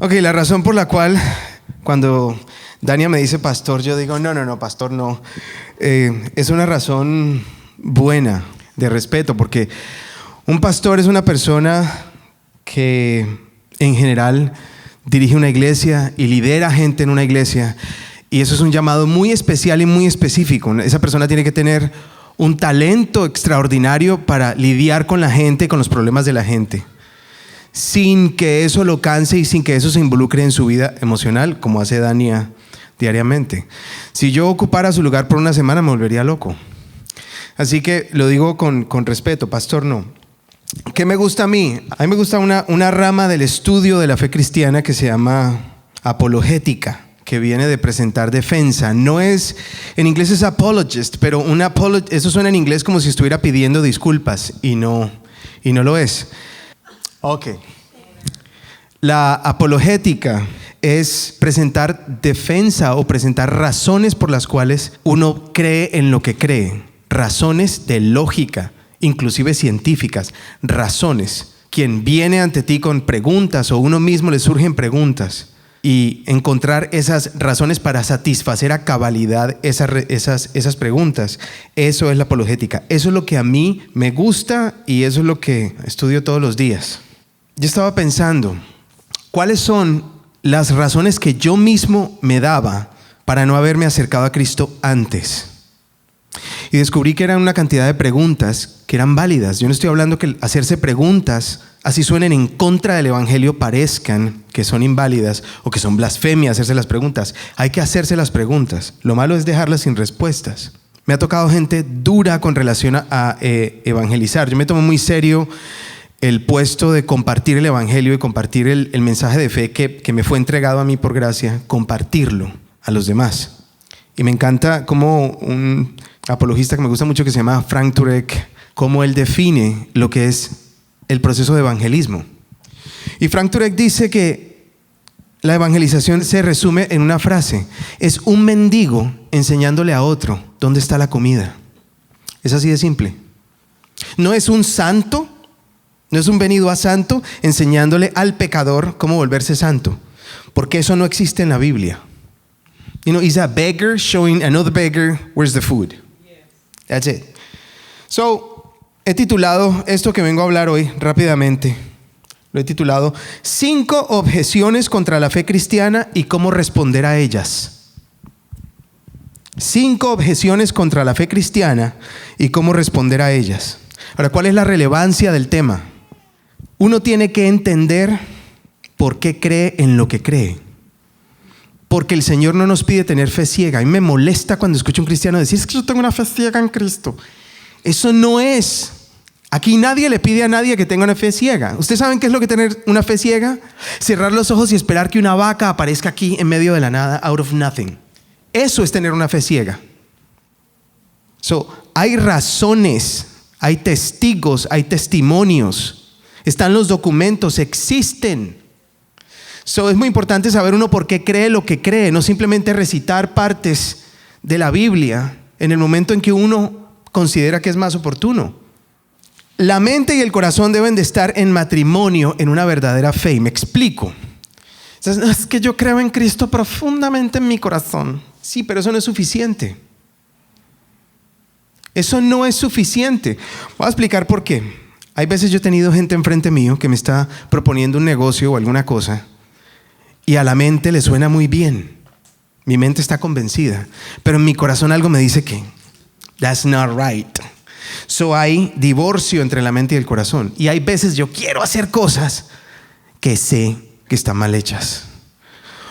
Ok, la razón por la cual cuando Dania me dice pastor, yo digo, no, pastor, no. Es una razón buena, de respeto, porque un pastor es una persona que en general dirige una iglesia y lidera gente en una iglesia, y eso es un llamado muy especial y muy específico. Esa persona tiene que tener un talento extraordinario para lidiar con la gente y con los problemas de la gente, sin que eso lo canse y sin que eso se involucre en su vida emocional, como hace Dania diariamente. Si yo ocupara su lugar por una semana, me volvería loco. Así que lo digo con respeto, pastor, no. ¿Qué me gusta a mí? A mí me gusta una rama del estudio de la fe cristiana que se llama apologética, que viene de presentar defensa. No es, en inglés es apologist, pero eso suena en inglés como si estuviera pidiendo disculpas, y no lo es. Ok. La apologética es presentar defensa o presentar razones por las cuales uno cree en lo que cree. Razones de lógica, inclusive científicas. Razones. Quien viene ante ti con preguntas o uno mismo le surgen preguntas y encontrar esas razones para satisfacer a cabalidad esas preguntas. Eso es la apologética. Eso es lo que a mí me gusta y eso es lo que estudio todos los días. Yo estaba pensando, ¿cuáles son las razones que yo mismo me daba para no haberme acercado a Cristo antes? Y descubrí que eran una cantidad de preguntas que eran válidas. Yo no estoy hablando que hacerse preguntas, así suenen en contra del evangelio, parezcan que son inválidas o que son blasfemia hacerse las preguntas. Hay que hacerse las preguntas. Lo malo es dejarlas sin respuestas. Me ha tocado gente dura con relación a evangelizar. Yo me tomo muy serio el puesto de compartir el evangelio y compartir el mensaje de fe que me fue entregado a mí por gracia, compartirlo a los demás. Y me encanta como un apologista que me gusta mucho, que se llama Frank Turek, cómo él define lo que es el proceso de evangelismo. Y Frank Turek dice que la evangelización se resume en una frase: es un mendigo enseñándole a otro dónde está la comida. Es así de simple. No es un santo, no es un venido a santo enseñándole al pecador cómo volverse santo, porque eso no existe en la Biblia. He's a beggar showing another beggar where's the food. That's it. So, he titulado esto que vengo a hablar hoy rápidamente. Lo he titulado 5 objeciones contra la fe cristiana y cómo responder a ellas. 5 objeciones contra la fe cristiana y cómo responder a ellas. Ahora, ¿cuál es la relevancia del tema? Uno tiene que entender por qué cree en lo que cree. Porque el Señor no nos pide tener fe ciega. A mí me molesta cuando escucho a un cristiano decir: es que yo tengo una fe ciega en Cristo. Eso no es. Aquí nadie le pide a nadie que tenga una fe ciega. ¿Ustedes saben qué es lo que tener una fe ciega? Cerrar los ojos y esperar que una vaca aparezca aquí en medio de la nada, out of nothing. Eso es tener una fe ciega. Hay razones, hay testigos, hay testimonios. Están los documentos, existen. Es muy importante saber uno por qué cree lo que cree, no simplemente recitar partes de la Biblia en el momento en que uno considera que es más oportuno. La mente y el corazón deben de estar en matrimonio en una verdadera fe, y me explico. Es que yo creo en Cristo profundamente en mi corazón. Sí, pero eso no es suficiente. Eso no es suficiente. Voy a explicar por qué. Hay veces yo he tenido gente enfrente mío que me está proponiendo un negocio o alguna cosa, y a la mente le suena muy bien. Mi mente está convencida, pero en mi corazón algo me dice que that's not right. Hay divorcio entre la mente y el corazón. Y hay veces yo quiero hacer cosas que sé que están mal hechas,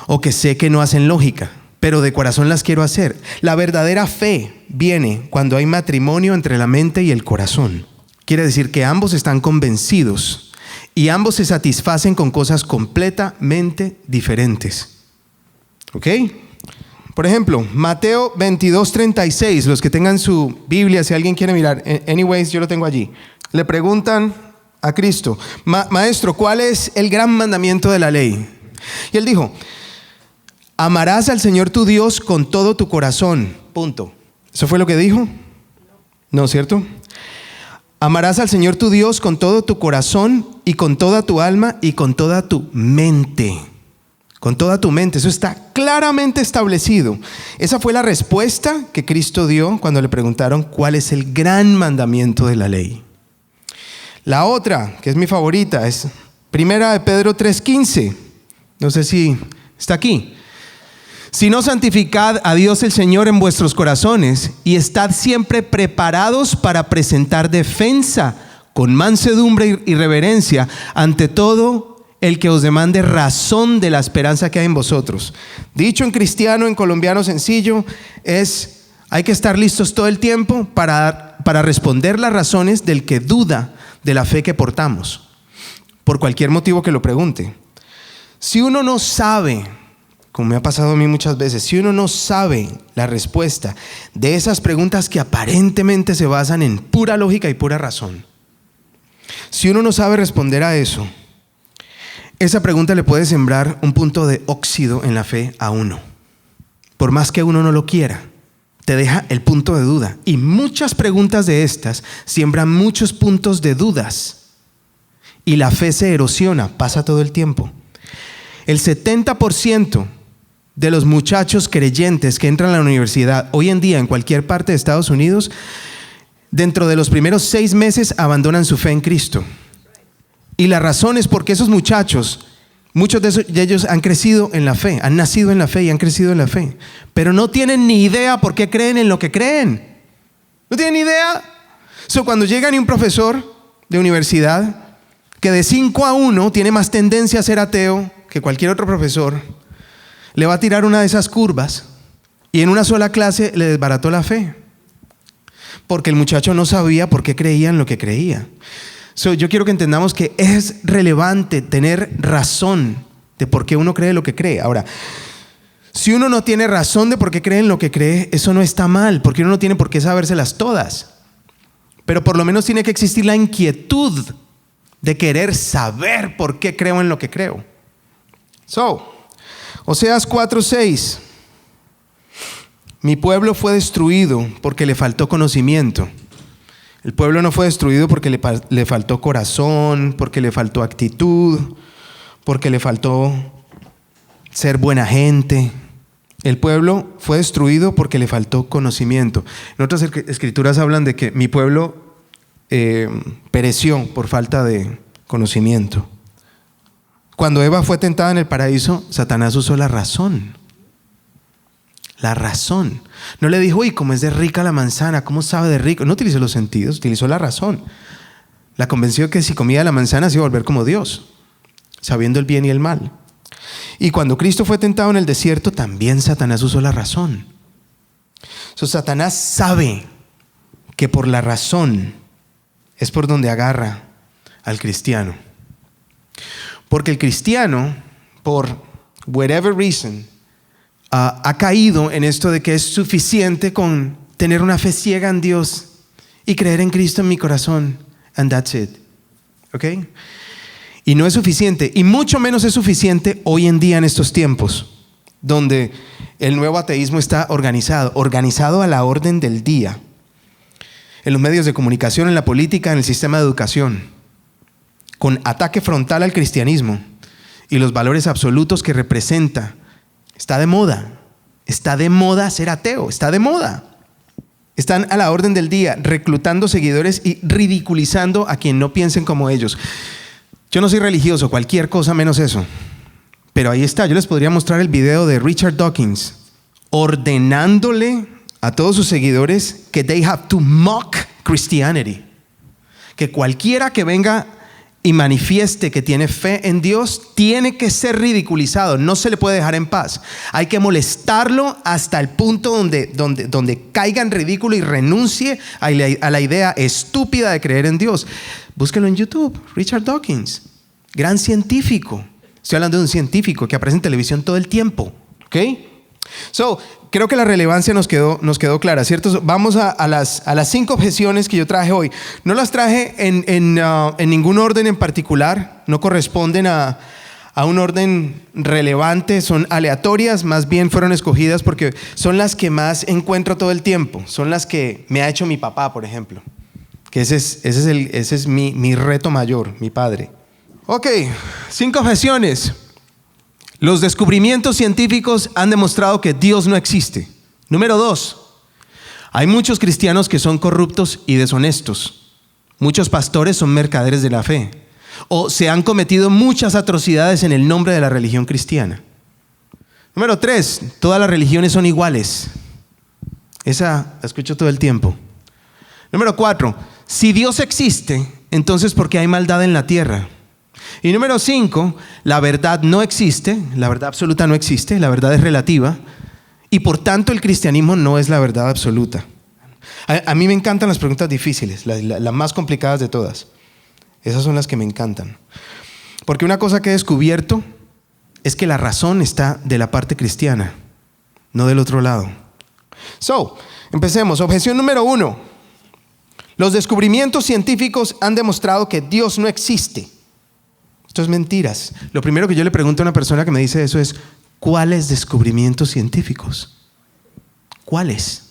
o que sé que no hacen lógica, pero de corazón las quiero hacer. La verdadera fe viene cuando hay matrimonio entre la mente y el corazón. Quiere decir que ambos están convencidos y ambos se satisfacen con cosas completamente diferentes. ¿Ok? Por ejemplo, Mateo 22:36. Los que tengan su Biblia, si alguien quiere mirar. Anyways, yo lo tengo allí. Le preguntan a Cristo: Maestro, ¿cuál es el gran mandamiento de la ley? Y él dijo: amarás al Señor tu Dios con todo tu corazón. Punto. ¿Eso fue lo que dijo? No, ¿cierto? Amarás al Señor tu Dios con todo tu corazón y con toda tu alma y con toda tu mente. con toda tu mente. Eso está claramente establecido. Esa fue la respuesta que Cristo dio cuando le preguntaron cuál es el gran mandamiento de la ley. La otra, que es mi favorita, es 1 de Pedro 3:15. No sé si está aquí. Sino santificad a Dios el Señor en vuestros corazones y estad siempre preparados para presentar defensa con mansedumbre y reverencia ante todo el que os demande razón de la esperanza que hay en vosotros. Dicho en cristiano, en colombiano sencillo, hay que estar listos todo el tiempo para responder las razones del que duda de la fe que portamos, por cualquier motivo que lo pregunte. Si uno no sabe, como me ha pasado a mí muchas veces, si uno no sabe la respuesta de esas preguntas que aparentemente se basan en pura lógica y pura razón, si uno no sabe responder a eso, esa pregunta le puede sembrar un punto de óxido en la fe a uno. Por más que uno no lo quiera, te deja el punto de duda. Y muchas preguntas de estas siembran muchos puntos de dudas. Y la fe se erosiona, pasa todo el tiempo. El 70% de los muchachos creyentes que entran a la universidad hoy en día en cualquier parte de Estados Unidos, dentro de los primeros 6 meses abandonan su fe en Cristo. Y la razón es porque esos muchachos, muchos de ellos han crecido en la fe, han nacido en la fe y han crecido en la fe, pero no tienen ni idea por qué creen en lo que creen. No tienen ni idea. Cuando llega un profesor de universidad que de 5-1 tiene más tendencia a ser ateo que cualquier otro profesor, le va a tirar una de esas curvas y en una sola clase le desbarató la fe, porque el muchacho no sabía por qué creía en lo que creía. Yo quiero que entendamos que es relevante tener razón de por qué uno cree lo que cree. Ahora, si uno no tiene razón de por qué cree en lo que cree, eso no está mal, porque uno no tiene por qué sabérselas todas. Pero por lo menos tiene que existir la inquietud de querer saber por qué creo en lo que creo. Oseas 4:6. Mi pueblo fue destruido porque le faltó conocimiento. El pueblo no fue destruido porque le faltó corazón, porque le faltó actitud, porque le faltó ser buena gente. El pueblo fue destruido porque le faltó conocimiento. En otras escrituras hablan de que mi pueblo pereció por falta de conocimiento. Cuando Eva fue tentada en el paraíso, Satanás usó la razón. La razón. No le dijo, uy, cómo es de rica la manzana, cómo sabe de rico. No utilizó los sentidos, utilizó la razón. La convenció que si comía la manzana se iba a volver como Dios, sabiendo el bien y el mal. Y cuando Cristo fue tentado en el desierto, también Satanás usó la razón. Satanás sabe que por la razón es por donde agarra al cristiano. Porque el cristiano, por whatever reason, ha caído en esto de que es suficiente con tener una fe ciega en Dios y creer en Cristo en mi corazón, and that's it. ¿Ok? Y no es suficiente, y mucho menos es suficiente hoy en día en estos tiempos, donde el nuevo ateísmo está organizado a la orden del día, en los medios de comunicación, en la política, en el sistema de educación, con ataque frontal al cristianismo y los valores absolutos que representa. Está de moda ser ateo, está de moda. Están a la orden del día, reclutando seguidores y ridiculizando a quien no piensen como ellos. Yo no soy religioso, cualquier cosa menos eso. Pero ahí está, yo les podría mostrar el video de Richard Dawkins ordenándole a todos sus seguidores que they have to mock Christianity. Que cualquiera que venga y manifieste que tiene fe en Dios tiene que ser ridiculizado, no se le puede dejar en paz. Hay que molestarlo hasta el punto donde caiga en ridículo y renuncie a la idea estúpida de creer en Dios. Búsquenlo en YouTube, Richard Dawkins, gran científico. Estoy hablando de un científico que aparece en televisión todo el tiempo. ¿Ok? Creo que la relevancia nos quedó clara, ¿cierto? Vamos a las 5 objeciones que yo traje hoy. No las traje en ningún orden en particular, no corresponden a un orden relevante, son aleatorias, más bien fueron escogidas porque son las que más encuentro todo el tiempo, son las que me ha hecho mi papá, por ejemplo, que ese es mi reto mayor, mi padre. Ok, 5 objeciones. Los descubrimientos científicos han demostrado que Dios no existe. Número 2, hay muchos cristianos que son corruptos y deshonestos. Muchos pastores son mercaderes de la fe. O se han cometido muchas atrocidades en el nombre de la religión cristiana. Número 3, todas las religiones son iguales. Esa la escucho todo el tiempo. Número 4, si Dios existe, entonces ¿por qué hay maldad en la tierra? Y número 5, la verdad no existe, la verdad absoluta no existe, la verdad es relativa. Y por tanto el cristianismo no es la verdad absoluta. A mí me encantan las preguntas difíciles, las más complicadas de todas. Esas son las que me encantan. Porque una cosa que he descubierto es que la razón está de la parte cristiana, no del otro lado. Empecemos. Objeción número 1. Los descubrimientos científicos han demostrado que Dios no existe. Esto es mentiras. Lo primero que yo le pregunto a una persona que me dice eso es, ¿cuáles descubrimientos científicos? ¿Cuáles?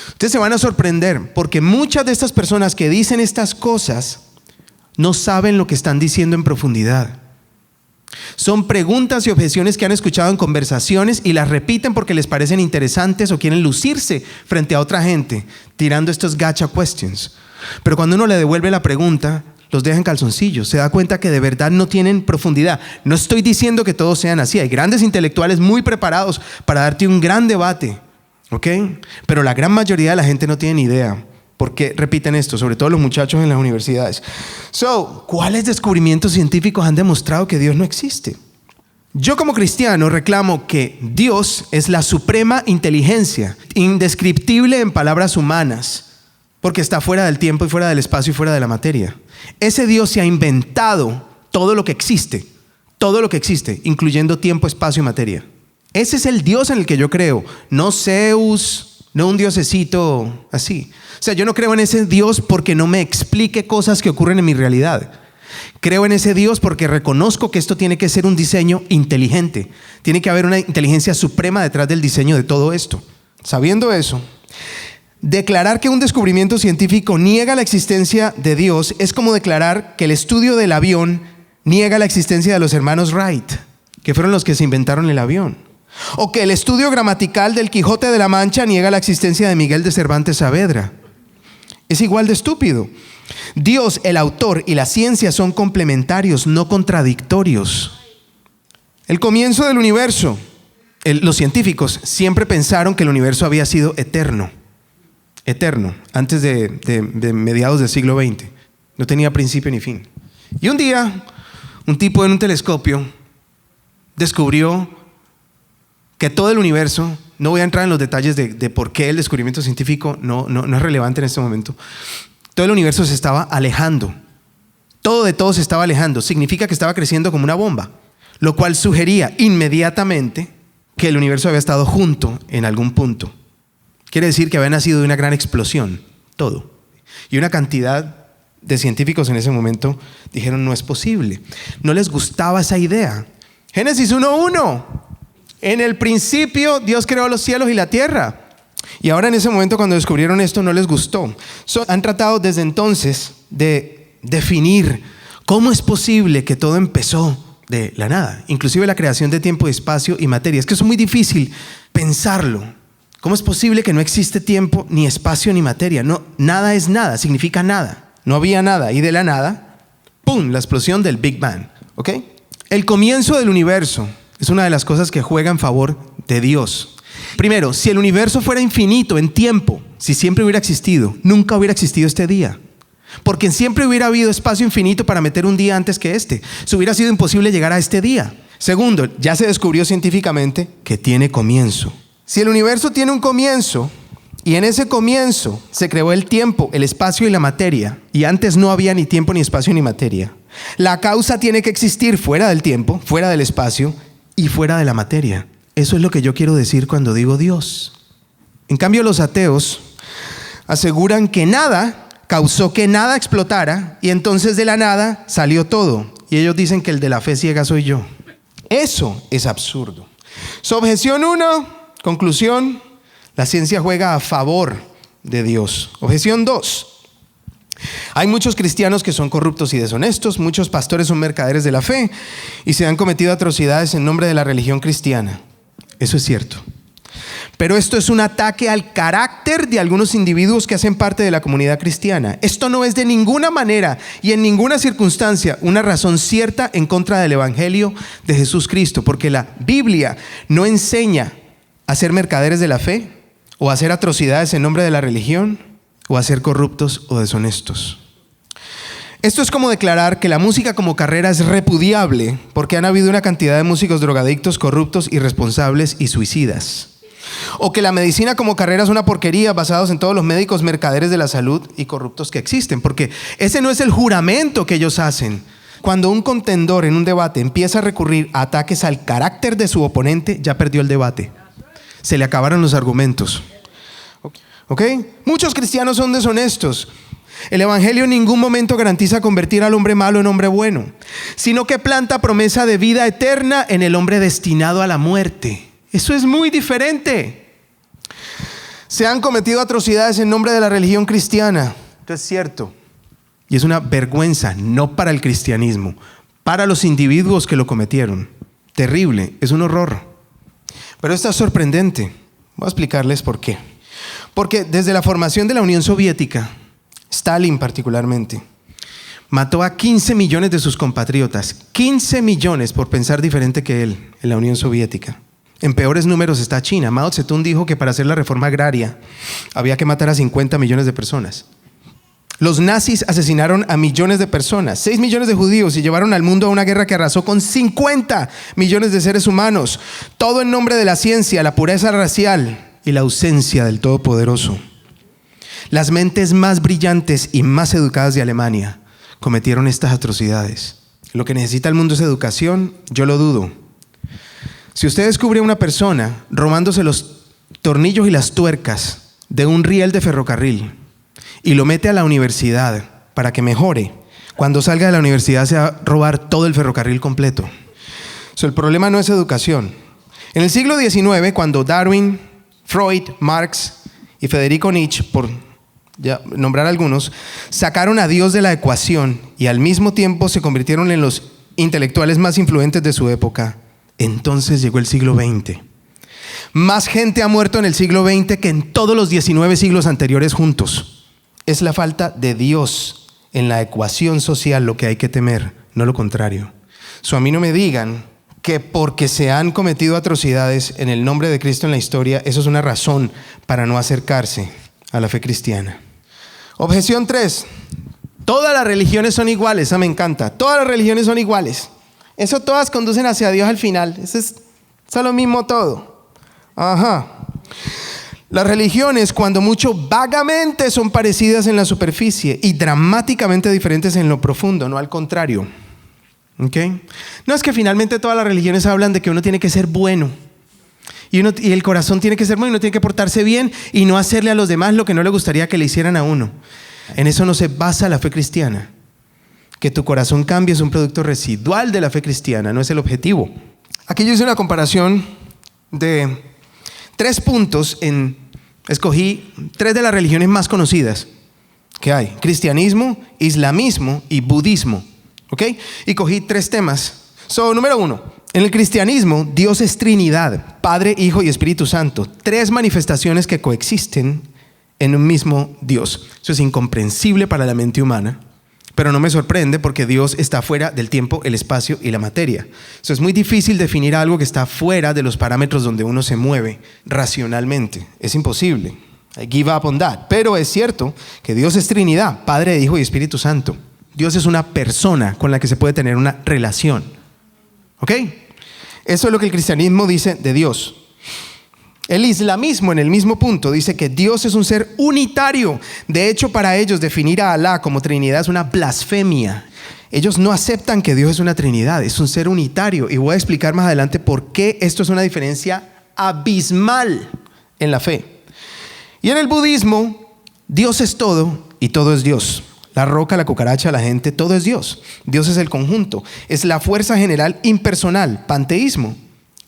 Ustedes se van a sorprender porque muchas de estas personas que dicen estas cosas no saben lo que están diciendo en profundidad. Son preguntas y objeciones que han escuchado en conversaciones y las repiten porque les parecen interesantes o quieren lucirse frente a otra gente, tirando estos gotcha questions. Pero cuando uno le devuelve la pregunta, los deja en calzoncillos. Se da cuenta que de verdad no tienen profundidad. No estoy diciendo que todos sean así. Hay grandes intelectuales muy preparados para darte un gran debate, ¿ok? Pero la gran mayoría de la gente no tiene ni idea. ¿Por qué repiten esto? Sobre todo los muchachos en las universidades. ¿Cuáles descubrimientos científicos han demostrado que Dios no existe? Yo como cristiano reclamo que Dios es la suprema inteligencia, indescriptible en palabras humanas, porque está fuera del tiempo y fuera del espacio y fuera de la materia. Ese Dios se ha inventado todo lo que existe, incluyendo tiempo, espacio y materia. Ese es el Dios en el que yo creo, no Zeus, no un diosecito así. O sea, yo no creo en ese Dios porque no me explique cosas que ocurren en mi realidad. Creo en ese Dios porque reconozco que esto tiene que ser un diseño inteligente. Tiene que haber una inteligencia suprema detrás del diseño de todo esto. Sabiendo eso, declarar que un descubrimiento científico niega la existencia de Dios es como declarar que el estudio del avión niega la existencia de los hermanos Wright, que fueron los que se inventaron el avión. O que el estudio gramatical del Quijote de la Mancha niega la existencia de Miguel de Cervantes Saavedra. Es igual de estúpido. Dios, el autor y la ciencia son complementarios, no contradictorios. El comienzo del universo. Los científicos siempre pensaron que el universo había sido eterno, antes de mediados del siglo XX. No tenía principio ni fin. Y un día, un tipo en un telescopio descubrió que todo el universo, no voy a entrar en los detalles de por qué el descubrimiento científico no es relevante en este momento, todo el universo se estaba alejando. Todo de todo se estaba alejando. Significa que estaba creciendo como una bomba, lo cual sugería inmediatamente que el universo había estado junto en algún punto. Quiere decir que había nacido de una gran explosión, todo. Y una cantidad de científicos en ese momento dijeron, no es posible. No les gustaba esa idea. Génesis 1:1. En el principio Dios creó los cielos y la tierra. Y ahora en ese momento cuando descubrieron esto no les gustó. Han tratado desde entonces de definir cómo es posible que todo empezó de la nada. Inclusive la creación de tiempo, espacio y materia. Es que es muy difícil pensarlo. ¿Cómo es posible que no existe tiempo, ni espacio, ni materia? No, nada es nada, significa nada. No había nada y de la nada, ¡pum!, la explosión del Big Bang. ¿Ok? El comienzo del universo es una de las cosas que juega en favor de Dios. Primero, si el universo fuera infinito en tiempo, si siempre hubiera existido, nunca hubiera existido este día. Porque siempre hubiera habido espacio infinito para meter un día antes que este. Se hubiera sido imposible llegar a este día. Segundo, ya se descubrió científicamente que tiene comienzo. Si el universo tiene un comienzo y en ese comienzo se creó el tiempo, el espacio y la materia, y antes no había ni tiempo, ni espacio, ni materia, la causa tiene que existir fuera del tiempo, fuera del espacio y fuera de la materia. Eso es lo que yo quiero decir cuando digo Dios. En cambio, los ateos aseguran que nada causó que nada explotara y entonces de la nada salió todo. Y ellos dicen que el de la fe ciega soy yo. Eso es absurdo. Objeción 1, conclusión, la ciencia juega a favor de Dios. Objeción 2, Hay muchos cristianos que son corruptos y deshonestos, muchos pastores son mercaderes de la fe y se han cometido atrocidades en nombre de la religión cristiana. Eso es cierto. Pero esto es un ataque al carácter de algunos individuos que hacen parte de la comunidad cristiana. Esto no es de ninguna manera y en ninguna circunstancia una razón cierta en contra del evangelio de Jesús Cristo, porque la Biblia no enseña a ser mercaderes de la fe o a hacer atrocidades en nombre de la religión o a ser corruptos o deshonestos. Esto es como declarar que la música como carrera es repudiable porque han habido una cantidad de músicos drogadictos, corruptos, irresponsables y suicidas. O que la medicina como carrera es una porquería basados en todos los médicos mercaderes de la salud y corruptos que existen, porque ese no es el juramento que ellos hacen. Cuando un contendor en un debate empieza a recurrir a ataques al carácter de su oponente, ya perdió el debate. Se le acabaron los argumentos. ¿Ok? Muchos cristianos son deshonestos. El evangelio en ningún momento garantiza convertir al hombre malo en hombre bueno, sino que planta promesa de vida eterna en el hombre destinado a la muerte. Eso es muy diferente. Se han cometido atrocidades en nombre de la religión cristiana. Esto es cierto. Y es una vergüenza, no para el cristianismo, para los individuos que lo cometieron. Terrible, es un horror. Pero esto es sorprendente. Voy a explicarles por qué. Porque desde la formación de la Unión Soviética, Stalin particularmente, mató a 15 millones de sus compatriotas. 15 millones por pensar diferente que él en la Unión Soviética. En peores números está China. Mao Zedong dijo que para hacer la reforma agraria había que matar a 50 millones de personas. Los nazis asesinaron a millones de personas, 6 millones de judíos, y llevaron al mundo a una guerra que arrasó con 50 millones de seres humanos. Todo en nombre de la ciencia, la pureza racial y la ausencia del Todopoderoso. Las mentes más brillantes y más educadas de Alemania cometieron estas atrocidades. Lo que necesita el mundo es educación, yo lo dudo. Si usted descubre a una persona robándose los tornillos y las tuercas de un riel de ferrocarril y lo mete a la universidad para que mejore, cuando salga de la universidad se va a robar todo el ferrocarril completo. El problema no es educación. En el siglo XIX, cuando Darwin, Freud, Marx y Federico Nietzsche, por ya nombrar algunos, sacaron a Dios de la ecuación y al mismo tiempo se convirtieron en los intelectuales más influyentes de su época, entonces llegó el siglo XX. Más gente ha muerto en el siglo XX que en todos los 19 siglos anteriores juntos. Es la falta de Dios en la ecuación social lo que hay que temer, no lo contrario. A mí no me digan que porque se han cometido atrocidades en el nombre de Cristo en la historia, eso es una razón para no acercarse a la fe cristiana. Objeción 3. Todas las religiones son iguales. Esa me encanta. Todas las religiones son iguales. Eso todas conducen hacia Dios al final. Eso es lo mismo todo. Ajá. Las religiones, cuando mucho vagamente, son parecidas en la superficie y dramáticamente diferentes en lo profundo, no al contrario. ¿Okay? No es que finalmente todas las religiones hablan de que uno tiene que ser bueno. Y el corazón tiene que ser bueno, uno tiene que portarse bien y no hacerle a los demás lo que no le gustaría que le hicieran a uno. En eso no se basa la fe cristiana. Que tu corazón cambie es un producto residual de la fe cristiana, no es el objetivo. Aquí yo hice una comparación de 3 puntos. Escogí 3 de las religiones más conocidas que hay: cristianismo, islamismo y budismo. ¿Ok? Y cogí 3 temas. Número 1, en el cristianismo Dios es Trinidad, Padre, Hijo y Espíritu Santo. 3 manifestaciones que coexisten en un mismo Dios. Eso es incomprensible para la mente humana. Pero no me sorprende porque Dios está fuera del tiempo, el espacio y la materia. Es muy difícil definir algo que está fuera de los parámetros donde uno se mueve racionalmente. Es imposible. I give up on that. Pero es cierto que Dios es Trinidad, Padre, Hijo y Espíritu Santo. Dios es una persona con la que se puede tener una relación. ¿Ok? Eso es lo que el cristianismo dice de Dios. El islamismo, en el mismo punto, dice que Dios es un ser unitario. De hecho, para ellos definir a Alá como Trinidad es una blasfemia. Ellos no aceptan que Dios es una Trinidad, es un ser unitario. Y voy a explicar más adelante por qué esto es una diferencia abismal en la fe. Y en el budismo, Dios es todo y todo es Dios. La roca, la cucaracha, la gente, todo es Dios. Dios es el conjunto, es la fuerza general impersonal, panteísmo.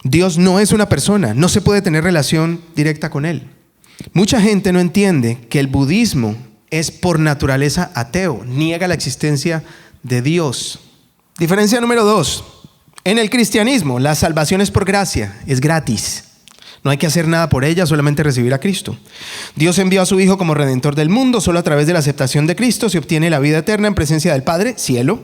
Dios no es una persona, no se puede tener relación directa con Él. Mucha gente no entiende que el budismo es por naturaleza ateo, niega la existencia de Dios. Diferencia número 2. En el cristianismo, la salvación es por gracia, es gratis. No hay que hacer nada por ella, solamente recibir a Cristo. Dios envió a su Hijo como Redentor del mundo. Solo a través de la aceptación de Cristo se obtiene la vida eterna en presencia del Padre, cielo.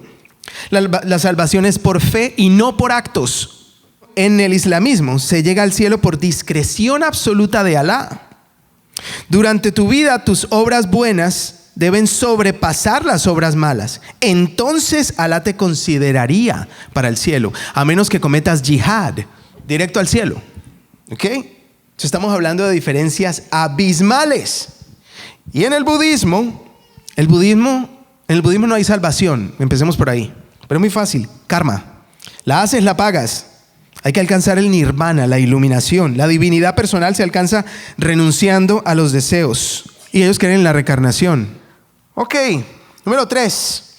La salvación es por fe y no por actos. En el islamismo se llega al cielo por discreción absoluta de Alá. Durante tu vida, tus obras buenas deben sobrepasar las obras malas. Entonces Alá te consideraría para el cielo, a menos que cometas yihad, directo al cielo. ¿Ok? Entonces estamos hablando de diferencias abismales. Y en el budismo no hay salvación. Empecemos por ahí. Pero es muy fácil. Karma. La haces, la pagas. Hay que alcanzar el nirvana, la iluminación. La divinidad personal se alcanza renunciando a los deseos. Y ellos creen en la reencarnación. Ok. Número 3.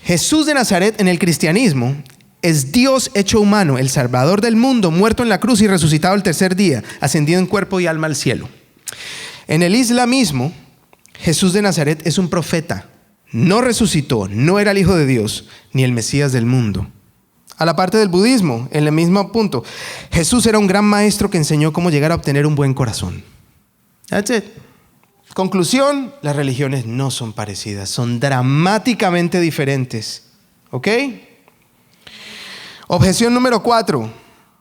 Jesús de Nazaret en el cristianismo es Dios hecho humano, el Salvador del mundo, muerto en la cruz y resucitado el tercer día, ascendido en cuerpo y alma al cielo. En el islamismo, Jesús de Nazaret es un profeta. No resucitó, no era el Hijo de Dios, ni el Mesías del mundo. A la parte del budismo, en el mismo punto, Jesús era un gran maestro que enseñó cómo llegar a obtener un buen corazón. That's it. Conclusión, las religiones no son parecidas, son dramáticamente diferentes. ¿Ok? Objeción número 4.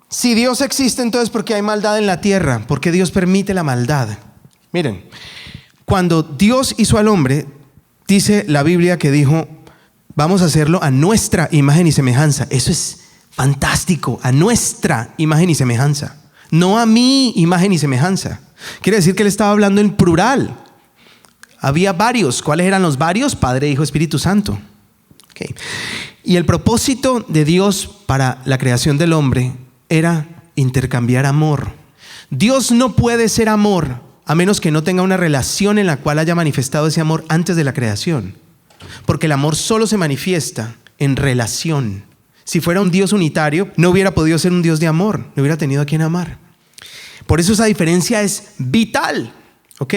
Si Dios existe, entonces ¿por qué hay maldad en la tierra? ¿Por qué Dios permite la maldad? Miren, cuando Dios hizo al hombre, dice la Biblia que dijo, vamos a hacerlo a nuestra imagen y semejanza. Eso es fantástico, a nuestra imagen y semejanza. No a mi imagen y semejanza. Quiere decir que él estaba hablando en plural. Había varios. ¿Cuáles eran los varios? Padre, Hijo, Espíritu Santo. Okay. Y el propósito de Dios para la creación del hombre era intercambiar amor. Dios no puede ser amor a menos que no tenga una relación en la cual haya manifestado ese amor antes de la creación. Porque el amor solo se manifiesta en relación. Si fuera un Dios unitario, no hubiera podido ser un Dios de amor, no hubiera tenido a quien amar. Por eso esa diferencia es vital, ¿ok?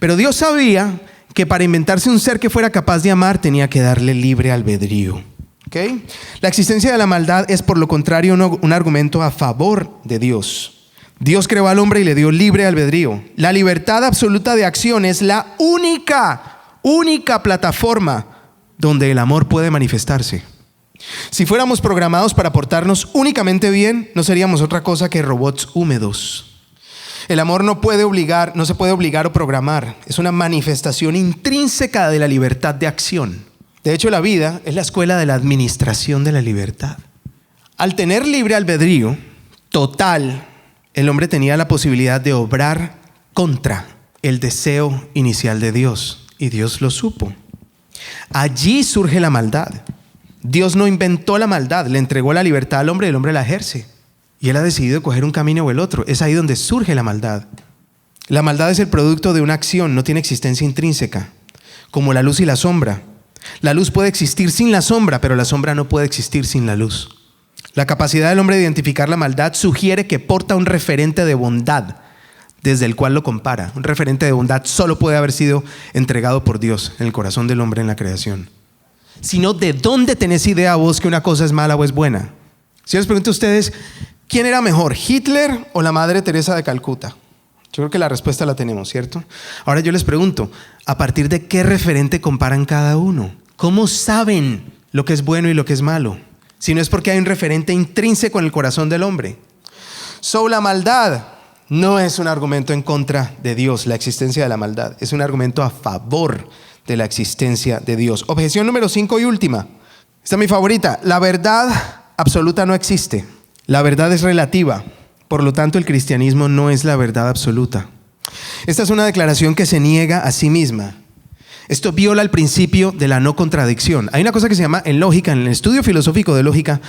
Pero Dios sabía que para inventarse un ser que fuera capaz de amar tenía que darle libre albedrío. ¿Okay? La existencia de la maldad es por lo contrario un argumento a favor de Dios. Dios creó al hombre y le dio libre albedrío. La libertad absoluta de acción es la única plataforma donde el amor puede manifestarse. Si fuéramos programados para portarnos únicamente bien, no seríamos otra cosa que robots húmedos. El amor no se puede obligar o programar. Es una manifestación intrínseca de la libertad de acción. De hecho, la vida es la escuela de la administración de la libertad. Al tener libre albedrío total, el hombre tenía la posibilidad de obrar contra el deseo inicial de Dios. Y Dios lo supo. Allí surge la maldad. Dios no inventó la maldad, le entregó la libertad al hombre y el hombre la ejerce. Y él ha decidido coger un camino o el otro. Es ahí donde surge la maldad. La maldad es el producto de una acción, no tiene existencia intrínseca. Como la luz y la sombra. La luz puede existir sin la sombra, pero la sombra no puede existir sin la luz. La capacidad del hombre de identificar la maldad sugiere que porta un referente de bondad desde el cual lo compara. Un referente de bondad solo puede haber sido entregado por Dios en el corazón del hombre en la creación. Sino, ¿de dónde tenés idea vos que una cosa es mala o es buena? Si les pregunto a ustedes, ¿quién era mejor, Hitler o la Madre Teresa de Calcuta? Yo creo que la respuesta la tenemos, ¿cierto? Ahora yo les pregunto, ¿a partir de qué referente comparan cada uno? ¿Cómo saben lo que es bueno y lo que es malo? Si no es porque hay un referente intrínseco en el corazón del hombre. La maldad no es un argumento en contra de Dios, la existencia de la maldad. Es un argumento a favor de la existencia de Dios. Objeción número 5 y última. Esta es mi favorita. La verdad absoluta no existe. La verdad es relativa. Por lo tanto, el cristianismo no es la verdad absoluta. Esta es una declaración que se niega a sí misma. Esto viola el principio de la no contradicción. Hay una cosa que se llama en lógica, en el estudio filosófico de lógica,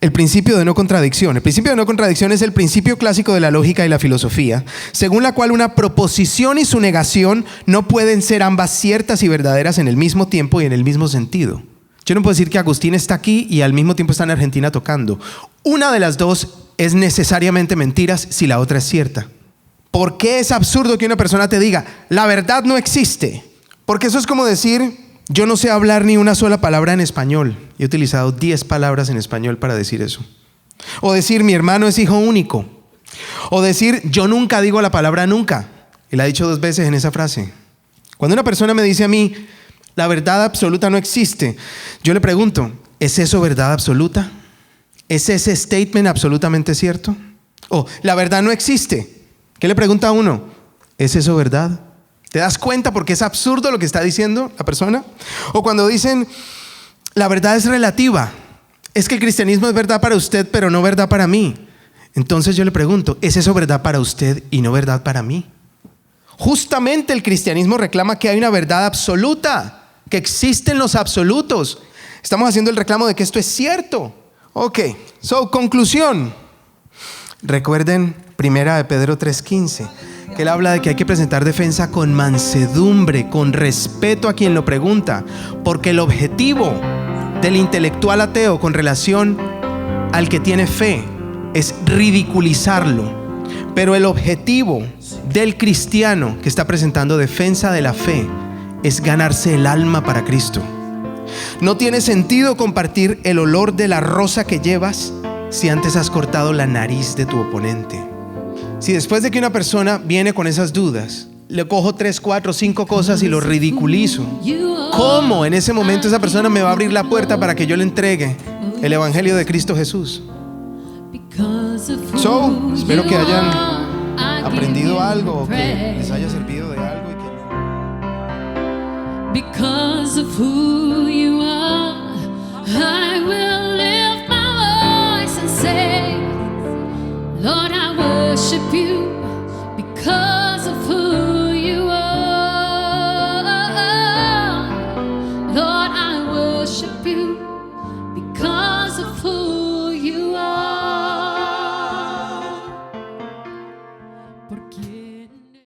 el principio de no contradicción. El principio de no contradicción es el principio clásico de la lógica y la filosofía, según la cual una proposición y su negación no pueden ser ambas ciertas y verdaderas en el mismo tiempo y en el mismo sentido. Yo no puedo decir que Agustín está aquí y al mismo tiempo está en Argentina tocando. Una de las dos es necesariamente mentiras si la otra es cierta. ¿Por qué es absurdo que una persona te diga, la verdad no existe? Porque eso es como decir, yo no sé hablar ni una sola palabra en español. He utilizado 10 palabras en español para decir eso. O decir, mi hermano es hijo único. O decir, yo nunca digo la palabra nunca. Él ha dicho 2 veces en esa frase. Cuando una persona me dice a mí, la verdad absoluta no existe, yo le pregunto, ¿es eso verdad absoluta? ¿Es ese statement absolutamente cierto? O, la verdad no existe. ¿Qué le pregunta a uno? ¿Es eso verdad? ¿Te das cuenta porque es absurdo lo que está diciendo la persona? O cuando dicen, la verdad es relativa. Es que el cristianismo es verdad para usted, pero no verdad para mí. Entonces yo le pregunto, ¿es eso verdad para usted y no verdad para mí? Justamente el cristianismo reclama que hay una verdad absoluta, que existen los absolutos. Estamos haciendo el reclamo de que esto es cierto. Ok, conclusión. Recuerden 1 Pedro 3:15, que él habla de que hay que presentar defensa con mansedumbre, con respeto a quien lo pregunta, porque el objetivo del intelectual ateo con relación al que tiene fe es ridiculizarlo, pero el objetivo del cristiano que está presentando defensa de la fe es ganarse el alma para Cristo. No tiene sentido compartir el olor de la rosa que llevas si antes has cortado la nariz de tu oponente. Si después de que una persona viene con esas dudas, le cojo 3, 4, 5 cosas y lo ridiculizo, ¿cómo en ese momento esa persona me va a abrir la puerta para que yo le entregue el evangelio de Cristo Jesús? Espero que hayan aprendido algo, o que les haya servido de algo. Because of who you are, I will lift my voice and say, Lord, I worship you because of who you are. Lord, I worship you because of who you are. Porque